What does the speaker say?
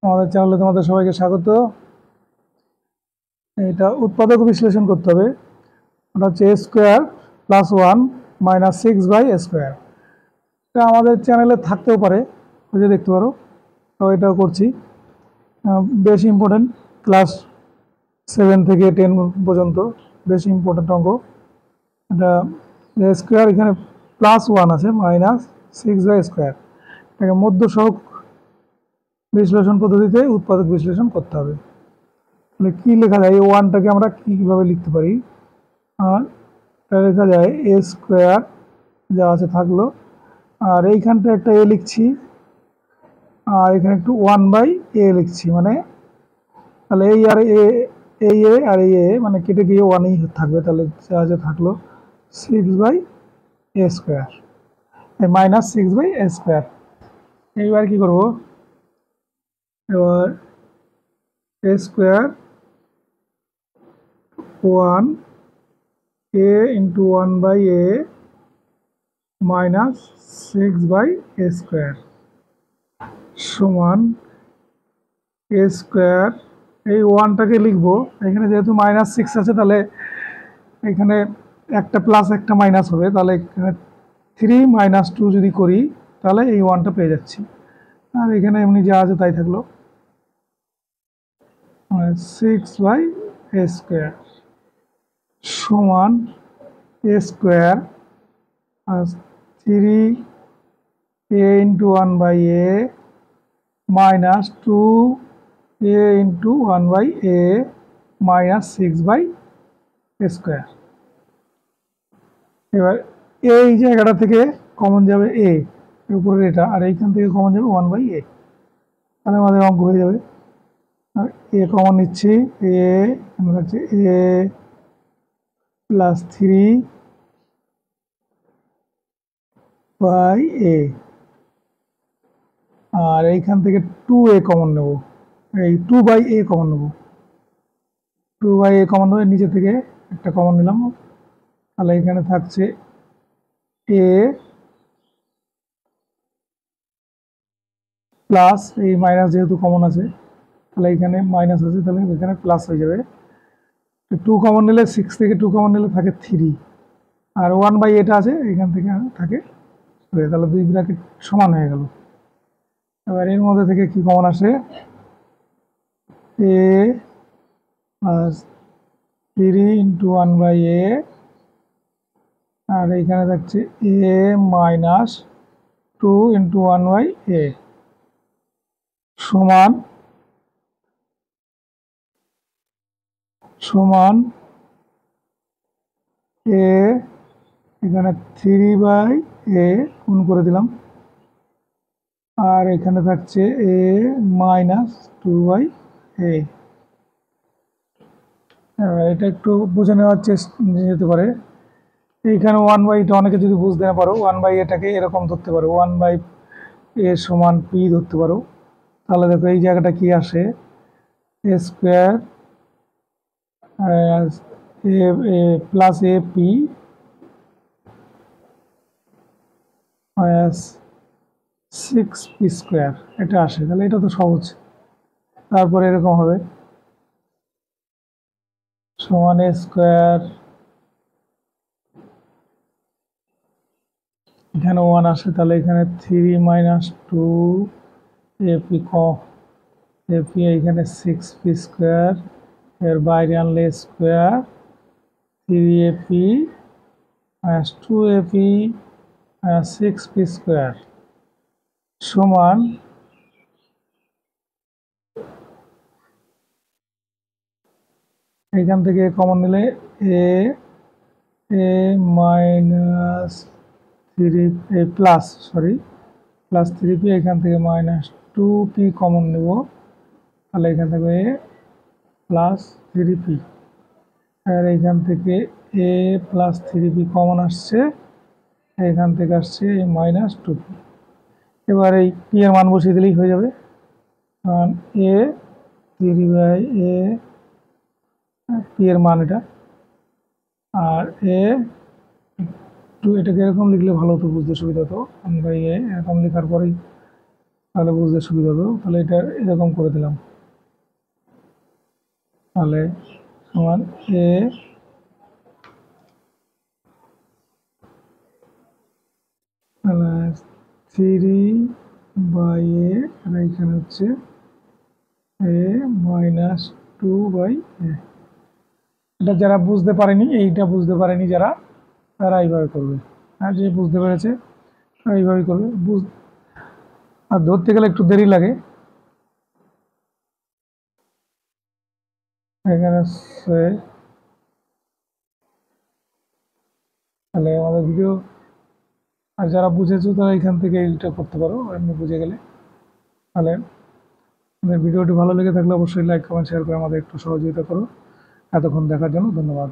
আমাদের চ্যানেলে তোমাদের সবাইকে স্বাগত। এটা উৎপাদক বিশ্লেষণ করতে হবে। ওটা হচ্ছে এ স্কোয়ার প্লাস 1 - 6/a²। এটা আমাদের চ্যানেলে থাকতেও পারে, ওই যে দেখতে পারো। তো এটাও করছি। বেশ ইম্পর্টেন্ট, ক্লাস 7 থেকে 10 পর্যন্ত বেশ ইম্পর্টেন্ট অঙ্ক। এটা এ স্কোয়ার, এখানে +1 আছে, -6/² এটাকে মধ্য সহগ বিশ্লেষণ পদ্ধতিতে উৎপাদক বিশ্লেষণ করতে হবে। তাহলে কী লেখা যায়, এই ওয়ানটাকে আমরা কীভাবে লিখতে পারি? আর এটা লেখা যায় a² যা আছে থাকলো, আর এইখানটা একটা এ লিখছি, আর এখানে একটু 1/a লিখছি। মানে তাহলে এই আর এ, এই এ আর এই এ মানে কেটে গিয়ে 1ই থাকবে। তাহলে যা আছে থাকলো 6/a², এই -6/a²। এইবার কি করব, এবার a² 1a × 1/a -6/a² সমান a²। এই ওয়ানটাকে লিখবো, এখানে যেহেতু -6 আছে, তাহলে এখানে একটা প্লাস একটা মাইনাস হবে। তাহলে এখানে 3 - 2 যদি করি, তাহলে এই ওয়ানটা পেয়ে যাচ্ছি। আর এখানে এমনি যা আছে তাই থাকলো, 6/a² সমান a² 3a × 1/a -2a × 1/a -6/a²। এবার এই জায়গাটা থেকে কমন যাবে এ, উপরের এটা, আর এইখান থেকে কমন যাবে 1/a। তাহলে আমাদের অঙ্ক হয়ে যাবে। আর এ কমন নিচ্ছি, এ হচ্ছে a + 3/a, আর এইখান থেকে 2a কমন নেব, এই 2/a কমন নেব। 2/a কমন নেবে, নিচে থেকে একটা কমন নিলাম। তাহলে এখানে থাকছে a প্লাস, এই মাইনাস যেহেতু কমন আছে, তাহলে এখানে মাইনাস আছে, তাহলে এখানে প্লাস হয়ে যাবে। 2 কমন নিলে, 6 থেকে 2 কমন নিলে থাকে 3, আর 1/a আছে এখান থেকে থাকে, তাহলে দুই ব্র্যাকেট সমান হয়ে গেল। এবার এর মধ্যে থেকে কি কমন আসে, a + 3 × 1/a, আর এইখানে থাকছে a - 2 × 1/a সমান a, এখানে 3/a গুণ করে দিলাম, আর এখানে থাকছে a - 2/a। এটা একটু বুঝে নেওয়ার চেষ্টা যেতে পারে। এইখানে 1/a অনেকে যদি বুঝতে না পারো, 1/aটাকে এরকম ধরতে পারো, 1/a সমান p ধরতে পারো। তাহলে দেখো এই জায়গাটা কি আসে, a² + ap -6p², এটা আসে। তাহলে এটা তো সহজ। তারপরে এরকম হবে, সমান a², এখানে 1 আসে, তাহলে এখানে 3 - 2 ap, এখানে 6p², এর বাইরে আনলে স্কোয়ার 3ap - 2ap - 6p² সমান এখান থেকে কমন নিলে +3p, এখান থেকে -2p কমন নেব, তাহলে এখান থেকে +3p, আর এখান থেকে a + 3p কমন আসছে, এখান থেকে আসছে -2p। এবার এই p এর মান বসিয়ে দিলেই হয়ে যাবে, কারণ a 3/a p এর মান এটা, আর a 2, এটাকে এরকম লিখলে ভালো হতো, বুঝতে সুবিধা হতো। 1/a এরকম লেখার পরেই তাহলে বুঝতে সুবিধা হবে। তাহলে এটা এরকম করে দিলাম, তাহলে সমান এ থ্রি বাই এ, আর এখানে হচ্ছে এ মাইনাস টু বাই এ। এটা যারা বুঝতে পারেনি, এইটা বুঝতে পারেনি যারা, তারা এইভাবে করবে, আর যে বুঝতে পেরেছে তারা এইভাবে করবে। আর ধরতে গেলে একটু দেরি লাগে। এখানে হচ্ছে তাহলে আমাদের ভিডিও, আর যারা বুঝেছো তারা এখান থেকে এইটা করতে পারো, এমনি বুঝে গেলে। তাহলে আমাদের ভিডিওটি ভালো লেগে থাকলে অবশ্যই লাইক কমেন্ট শেয়ার করে আমাদের একটু সহযোগিতা করো। এতক্ষণ দেখার জন্য ধন্যবাদ।